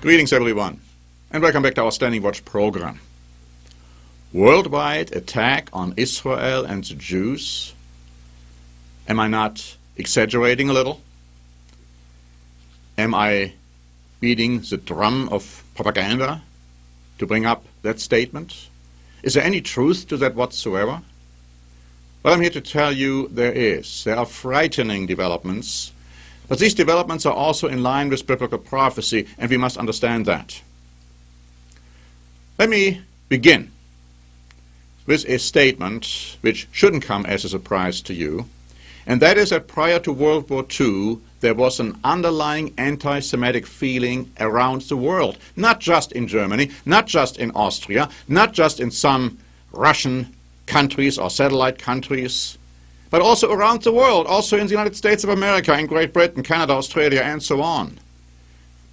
Greetings everyone, and welcome back to our Standing Watch program. Worldwide attack on Israel and the Jews? Am I not exaggerating a little? Am I beating the drum of propaganda to bring up that statement? Is there any truth to that whatsoever? Well, I'm here to tell you there is. There are frightening developments, but these developments are also in line with biblical prophecy, and we must understand that. Let me begin with a statement which shouldn't come as a surprise to you, and that is that prior to World War II, there was an underlying anti-Semitic feeling around the world, not just in Germany, not just in Austria, not just in some Russian countries or satellite countries, but also around the world, also in the United States of America, in Great Britain, Canada, Australia, and so on.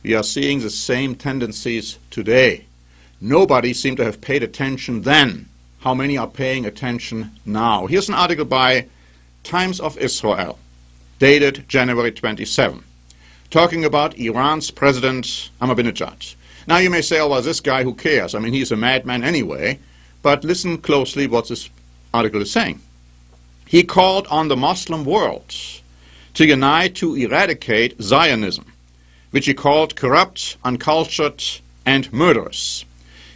We are seeing the same tendencies today. Nobody seemed to have paid attention then. How many are paying attention now? Here's an article by Times of Israel, dated January 27, talking about Iran's President Ahmadinejad. Now you may say, oh, well, this guy, who cares? I mean, he's a madman anyway. But listen closely what this article is saying. He called on the Muslim world to unite to eradicate Zionism, which he called corrupt, uncultured, and murderous.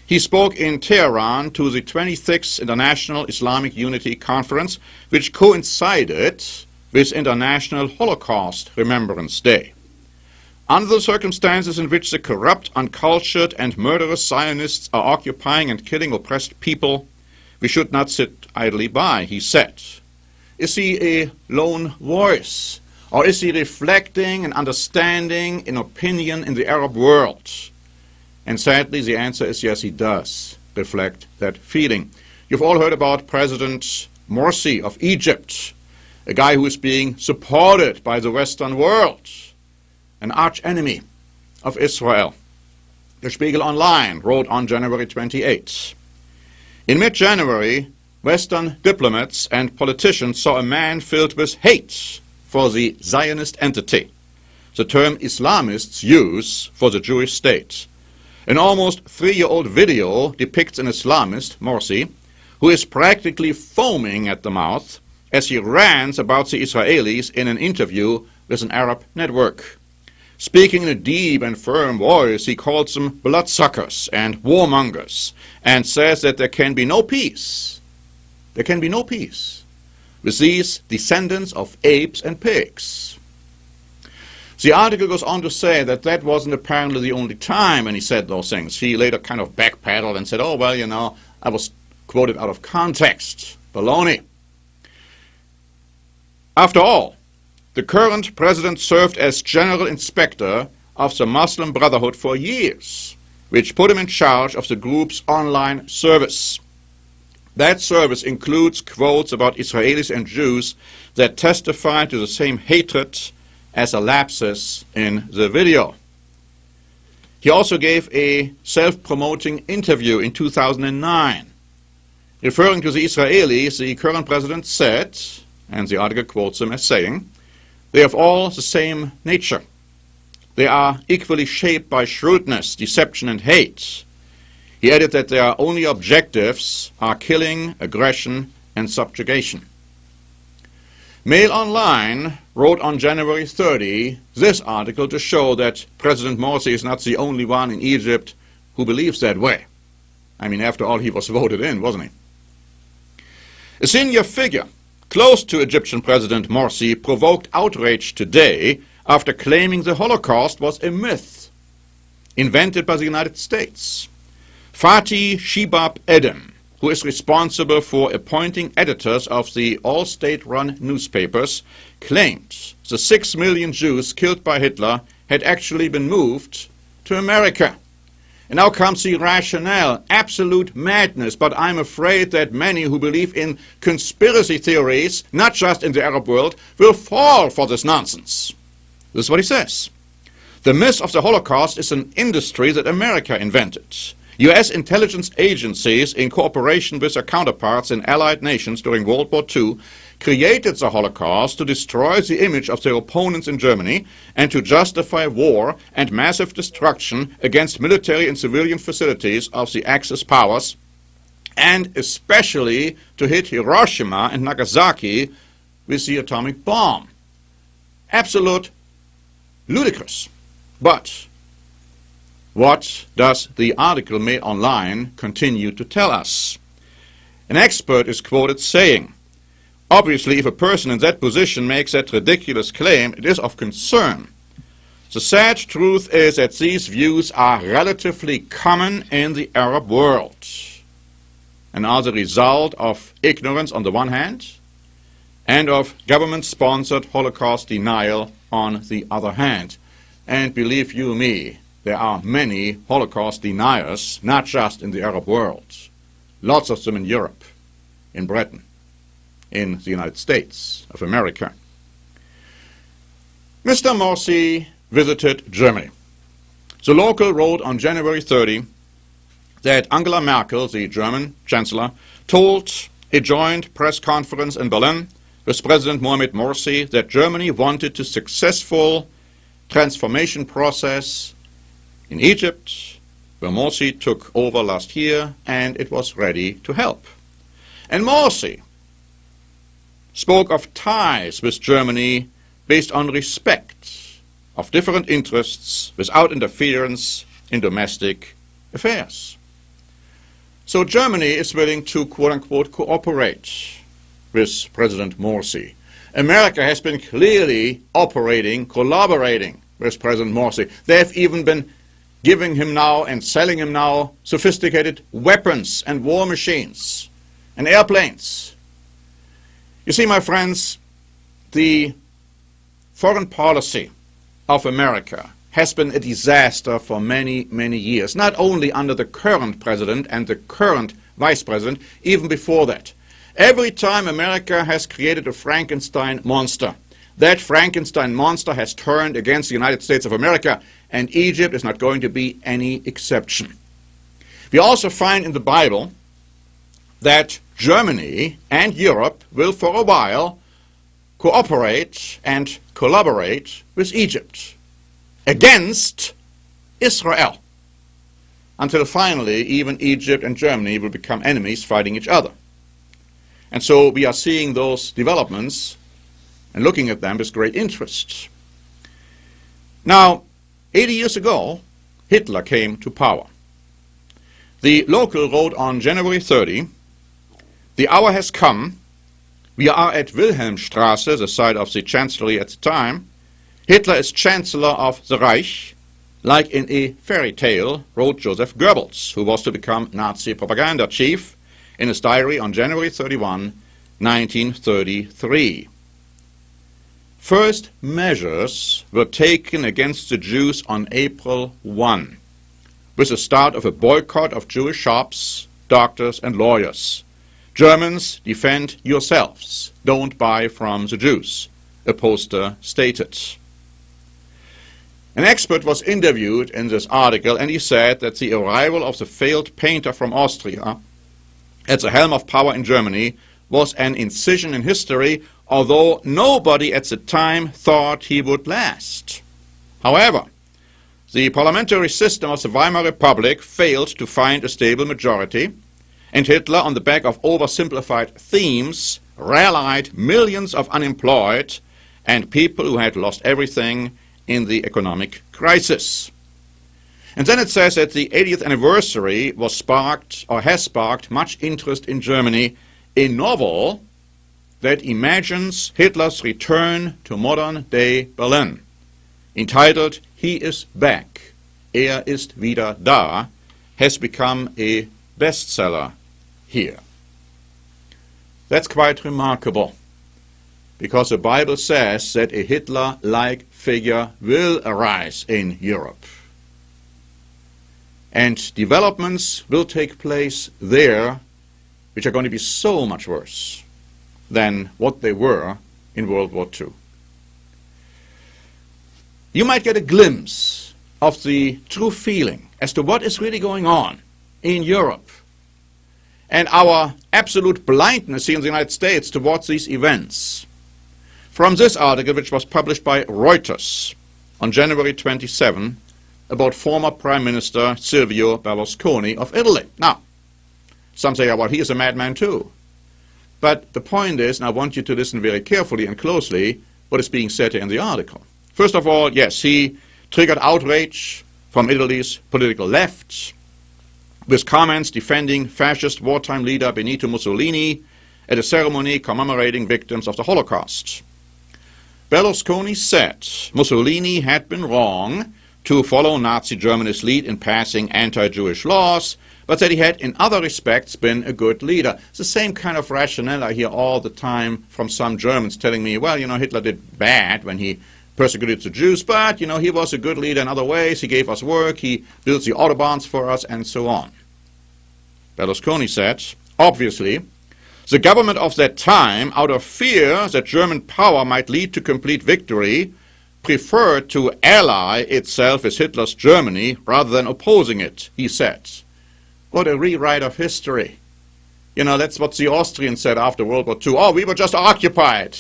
He spoke in Tehran to the 26th International Islamic Unity Conference, which coincided with International Holocaust Remembrance Day. Under the circumstances in which the corrupt, uncultured, and murderous Zionists are occupying and killing oppressed people, we should not sit idly by, he said. Is he a lone voice? Or is he reflecting and understanding an opinion in the Arab world? And sadly, the answer is yes, he does reflect that feeling. You've all heard about President Morsi of Egypt, a guy who is being supported by the Western world, an arch-enemy of Israel. The Spiegel Online wrote on January 28. In mid-January, Western diplomats and politicians saw a man filled with hate for the Zionist entity, the term Islamists use for the Jewish state. An almost 3-year-old video depicts an Islamist, Morsi, who is practically foaming at the mouth as he rants about the Israelis in an interview with an Arab network. Speaking in a deep and firm voice, he calls them bloodsuckers and warmongers and says that there can be no peace. There can be no peace with these descendants of apes and pigs. The article goes on to say that that wasn't apparently the only time when he said those things. He later kind of backpedaled and said, oh, well, you know, I was quoted out of context. Baloney. After all, the current president served as general inspector of the Muslim Brotherhood for years, which put him in charge of the group's online service. That service includes quotes about Israelis and Jews that testify to the same hatred as a lapsus in the video. He also gave a self-promoting interview in 2009. Referring to the Israelis, the current president said, and the article quotes him as saying, they have all the same nature. They are equally shaped by shrewdness, deception, and hate. He added that their only objectives are killing, aggression, and subjugation. Mail Online wrote on January 30 this article to show that President Morsi is not the only one in Egypt who believes that way. I mean, after all, he was voted in, wasn't he? A senior figure close to Egyptian President Morsi provoked outrage today after claiming the Holocaust was a myth invented by the United States. Fatih Shibab Edem, who is responsible for appointing editors of the all-state-run newspapers, claimed the 6 million Jews killed by Hitler had actually been moved to America. And now comes the rationale, absolute madness, but I'm afraid that many who believe in conspiracy theories, not just in the Arab world, will fall for this nonsense. This is what he says. The myth of the Holocaust is an industry that America invented. US intelligence agencies, in cooperation with their counterparts in allied nations during World War II, created the Holocaust to destroy the image of their opponents in Germany and to justify war and massive destruction against military and civilian facilities of the Axis powers, and especially to hit Hiroshima and Nagasaki with the atomic bomb. Absolute ludicrous. But what does the article made online continue to tell us? An expert is quoted saying, "Obviously, if a person in that position makes that ridiculous claim, it is of concern. The sad truth is that these views are relatively common in the Arab world and are the result of ignorance on the one hand and of government-sponsored Holocaust denial on the other hand." And believe you me, there are many Holocaust deniers, not just in the Arab world. Lots of them in Europe, in Britain, in the United States of America. Mr. Morsi visited Germany. The local wrote on January 30 that Angela Merkel, the German Chancellor, told a joint press conference in Berlin with President Mohamed Morsi that Germany wanted a successful transformation process in Egypt, where Morsi took over last year, and it was ready to help. And Morsi spoke of ties with Germany based on respect of different interests without interference in domestic affairs. So Germany is willing to, quote-unquote, cooperate with President Morsi. America has been clearly operating, collaborating with President Morsi. They have even been giving him now and selling him now sophisticated weapons and war machines and airplanes. You see, my friends, the foreign policy of America has been a disaster for many, many years, not only under the current president and the current vice president, even before that. Every time America has created a Frankenstein monster, that Frankenstein monster has turned against the United States of America, and Egypt is not going to be any exception. We also find in the Bible that Germany and Europe will for a while cooperate and collaborate with Egypt against Israel, until finally even Egypt and Germany will become enemies fighting each other. And so we are seeing those developments and looking at them with great interest. Now, 80 years ago, Hitler came to power. The local wrote on January 30, "The hour has come. We are at Wilhelmstrasse, the site of the chancellery at the time. Hitler is Chancellor of the Reich, like in a fairy tale," wrote Joseph Goebbels, who was to become Nazi propaganda chief, in his diary on January 31, 1933. First measures were taken against the Jews on April 1, with the start of a boycott of Jewish shops, doctors, and lawyers. "Germans, defend yourselves. Don't buy from the Jews," a poster stated. An expert was interviewed in this article, and he said that the arrival of the failed painter from Austria at the helm of power in Germany was an incision in history, although nobody at the time thought he would last. However, the parliamentary system of the Weimar Republic failed to find a stable majority, and Hitler, on the back of oversimplified themes, rallied millions of unemployed and people who had lost everything in the economic crisis. And then it says that the 80th anniversary was sparked, or has sparked, much interest in Germany, a novel that imagines Hitler's return to modern-day Berlin, entitled "He is Back, Er ist wieder da," has become a bestseller here. That's quite remarkable, because the Bible says that a Hitler-like figure will arise in Europe. And developments will take place there which are going to be so much worse than what they were in World War II. You might get a glimpse of the true feeling as to what is really going on in Europe. And our absolute blindness here in the United States towards these events. From this article, which was published by Reuters on January 27, about former Prime Minister Silvio Berlusconi of Italy. Now, some say, well, he is a madman too. But the point is, and I want you to listen very carefully and closely, what is being said here in the article. First of all, yes, he triggered outrage from Italy's political left with comments defending fascist wartime leader Benito Mussolini at a ceremony commemorating victims of the Holocaust. Berlusconi said Mussolini had been wrong to follow Nazi Germany's lead in passing anti-Jewish laws, but that he had in other respects been a good leader. It's the same kind of rationale I hear all the time from some Germans telling me, well, Hitler did bad when he persecuted the Jews, but, he was a good leader in other ways. He gave us work, he built the autobahns for us, and so on. Berlusconi said, obviously, the government of that time, out of fear that German power might lead to complete victory, preferred to ally itself with Hitler's Germany rather than opposing it, he said. What a rewrite of history. That's what the Austrians said after World War II. Oh, we were just occupied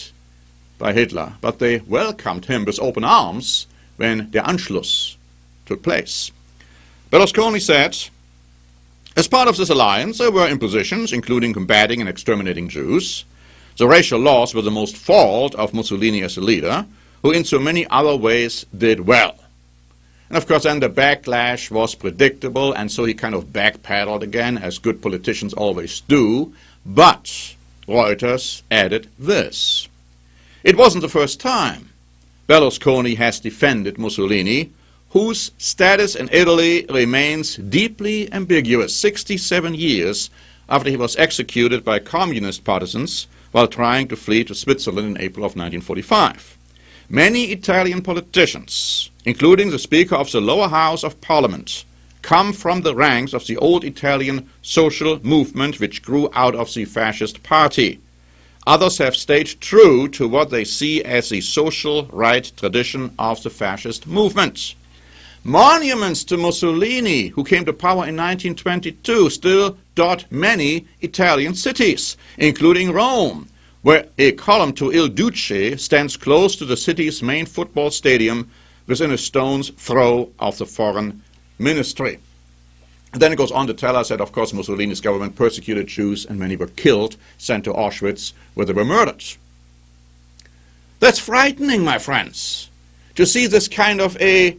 by Hitler. But they welcomed him with open arms when the Anschluss took place. Berlusconi said, as part of this alliance, there were impositions, including combating and exterminating Jews. The racial laws were the most fault of Mussolini as a leader, who in so many other ways did well. And of course then the backlash was predictable, and so he kind of backpedaled again, as good politicians always do. But Reuters added this. It wasn't the first time Berlusconi has defended Mussolini, whose status in Italy remains deeply ambiguous 67 years after he was executed by communist partisans while trying to flee to Switzerland in April of 1945. Many Italian politicians, including the Speaker of the lower house of Parliament, come from the ranks of the old Italian social movement which grew out of the fascist party. Others have stayed true to what they see as the social right tradition of the fascist movement. Monuments to Mussolini, who came to power in 1922, still dot many Italian cities, including Rome, where a column to Il Duce stands close to the city's main football stadium within a stone's throw of the foreign ministry. And then it goes on to tell us that, of course, Mussolini's government persecuted Jews and many were killed, sent to Auschwitz, where they were murdered. That's frightening, my friends, to see this kind of a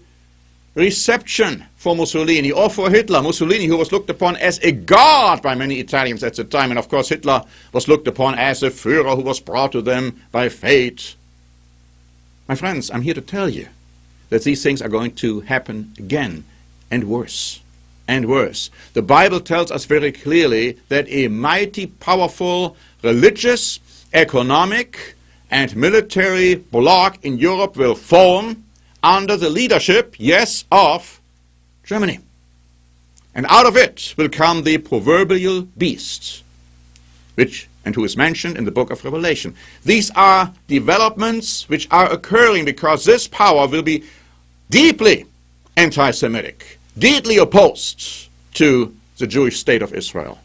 reception for Mussolini or for Hitler. Mussolini, who was looked upon as a god by many Italians at the time, and of course Hitler was looked upon as a Führer who was brought to them by fate. My friends, I'm here to tell you that these things are going to happen again, and worse, and worse. The Bible tells us very clearly that a mighty, powerful, religious, economic, and military bloc in Europe will form under the leadership, yes, of Germany. And out of it will come the proverbial beast, who is mentioned in the book of Revelation. These are developments which are occurring because this power will be deeply anti-Semitic, deeply opposed to the Jewish state of Israel.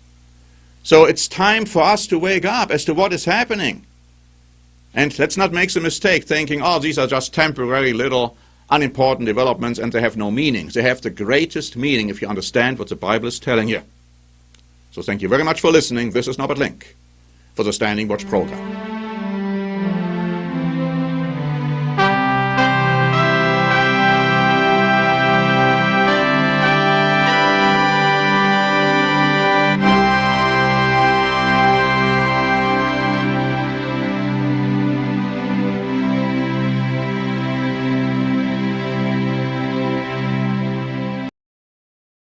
So it's time for us to wake up as to what is happening. And let's not make the mistake thinking, oh, these are just temporary little unimportant developments and they have no meaning. They have the greatest meaning if you understand what the Bible is telling you. So thank you very much for listening. This is Norbert Link for the Standing Watch program.